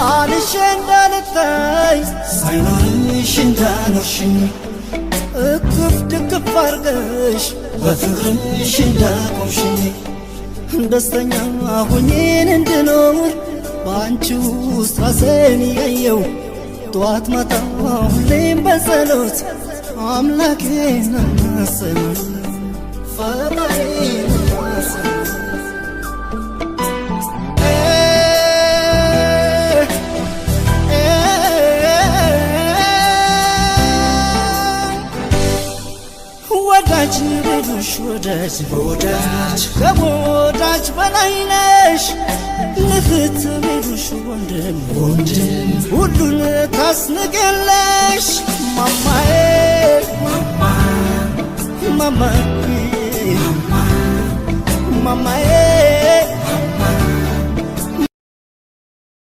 አልሽ እንዳልታይ ሳይኖርሽ እንዳኖርሽኝ እቅፍ ድግፍ አርገሽ በፍቅርሽ እንዳቆምሽኝ ደስተኛ ሁኜን እንድኖር በአንቺ ውስጥ ራሴን ያየው ጠዋት ማታ ሁሌም በጸሎት አምላኬን አስባለሁ ፈጣሪን አስባለሁ ወዳጅ ልበሉሽ ወዳጅ በወዳጅ ከወዳጅ በላይ ነሽ ልፍት ልበሉሽ ወንድም ወንድም ሁሉን ታስንቂያለሽ ማማዬ ማማዬ ማማዬ